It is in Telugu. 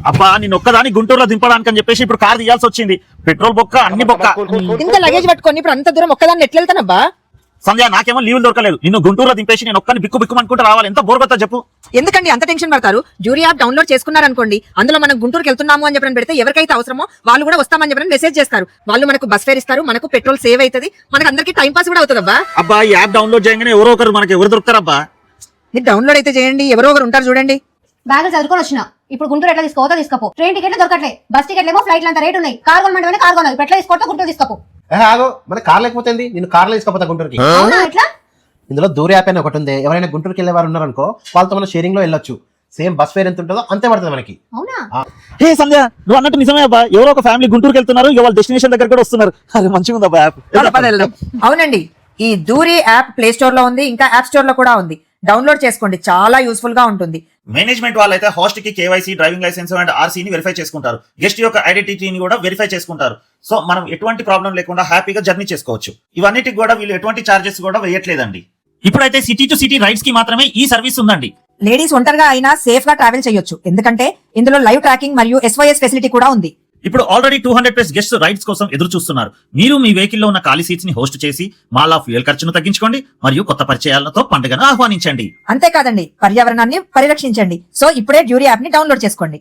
అబ్బా నేను ఒక్కదాని గుంటూరులో దింపడానికి అని చెప్పేసి ఇప్పుడు కార్ తీయాల్సి వచ్చింది. పెట్రోల్ బొక్క అన్ని బొక్క. ఇంత లగేజ్ పట్టుకొని ఇప్పుడు అంత దూరం ఒక్కదాన్ని ఎట్లా వెళ్తానబ్బా? సంధ్య నాకేమో లీవ్ దొరకలేదు. నిన్ను గుంటూరులో దింపేసి నేను ఒక్కని బిక్కు బిక్కు అనుకుంటూ రావాలి. ఎంత బోర్గొత్తా చెప్పు. ఎందుకండి అంత టెన్షన్ పడతారు? డ్యూరీ యాప్ డౌన్లోడ్ చేసుకున్నారనుకోండి, అందులో మనం గుంటూరుకి వెళ్తున్నాము అని చెప్పని పెడితే ఎవరికైతే అవసరమో వాళ్ళు కూడా వస్తామని చెప్పని మెసేజ్ చేస్తారు. వాళ్ళు మనకు బస్ ఫేర్ ఇస్తారు, మనకు పెట్రోల్ సేవ్ అవుతుంది, మనకు అందరికి టైం పాస్ కూడా అవుతుంది. అబ్బా ఈ యాప్ డౌన్లోడ్ చేయగానే ఎవరో ఒకరు మనకి ఎవరు దొరుకుతారబ్బా. మీరు డౌన్లోడ్ అయితే చేయండి, ఎవరో ఒకరు ఉంటారు చూడండి. బ్యాగులు చదువుకొని వచ్చిన ఇప్పుడు గుంటూరు ఎట్లా తీసుకోవద్దో తీసుకోపో. ట్రైన్ టికెట్లు దొరకట్లే, బస్ టికెట్లు ఏమో ఫ్లైట్లు అంత రేట్ ఉన్నాయి. కార్ కొనమంటే కార్ కొనాలి, ఎట్లా తీసుకోవద్దో గుంటూరు తీసుకోపో. ఆగో మన కార్ లేకపోతే నేను కార్లో తీసుకపోతా గుంటూరుకి. అవునా ఎట్లా? ఇందులో దూర యాప్ అని ఒకటి ఉంది. ఎవరైనా గుంటూరుకి వెళ్ళే వారు ఉన్నారనుకో వాళ్ళతో మనం షేరింగ్ లో వెళ్ళొచ్చు. సేమ్ బస్ ఫేర్ ఎంత ఉంటుందో అంతే పడుతుంది మనకి. అవునా? హే సంధ్య నువ్వు అన్నట్టు నిజమే అబ్బా. ఎవరో ఒక ఫ్యామిలీ గుంటూరుకి వెళ్తున్నారు, ఇక వాళ్ళ డెస్టినేషన్ దగ్గర కూడా వస్తున్నారు. అది మంచిగా ఉంది అబ్బా యాప్. అవునండి, ఈ దూరి యాప్ ప్లే స్టోర్ లో ఉంది, ఇంకా యాప్ స్టోర్ లో కూడా ఉంది. డౌన్లోడ్ చేసుకోండి, చాలా యూస్ఫుల్ గా ఉంటుంది. మేనేజ్మెంట్ వాళ్ళైతే హోస్ట్ కి కేవైసీ, డ్రైవింగ్ లైసెన్స్ అండ్ ఆర్సీని వెరిఫై చేసుకుంటారు. గెస్ట్ యొక్క ఐడెంటిటీని కూడా వెరిఫై చేసుకుంటారు. సో మనం ఎటువంటి ప్రాబ్లం లేకుండా హ్యాపీగా జర్నీ చేసుకోవచ్చు. ఇవన్నిటికి కూడా వీళ్ళు ఎటువంటి చార్జెస్ కూడా వేయట్లేదండి. ఇప్పుడైతే సిటీ టు సిటీ రైడ్స్ కి మాత్రమే ఈ సర్వీస్ ఉందండి. లేడీస్ ఒంటరిగా అయినా సేఫ్ గా ట్రావెల్ చేయొచ్చు, ఎందుకంటే ఇందులో లైవ్ ట్రాకింగ్ మరియు SOS ఫెసిలిటీ కూడా ఉంది. ఇప్పుడు ఆల్రెడీ 200+ గెస్ట్ రైడ్స్ కోసం ఎదురు చూస్తున్నారు. మీరు మీ వెహికల్ లో ఉన్న ఖాళీ సీట్స్ ని హోస్ట్ చేసి మాల్ ఆఫ్ ఫ్యూయల్ ఖర్చును తగ్గించుకోండి మరియు కొత్త పరిచయాలతో పండుగను ఆహ్వానించండి. అంతేకాదండి, పర్యావరణాన్ని పరిరక్షించండి. సో ఇప్పుడే డ్యూరీ యాప్ ని డౌన్లోడ్ చేసుకోండి.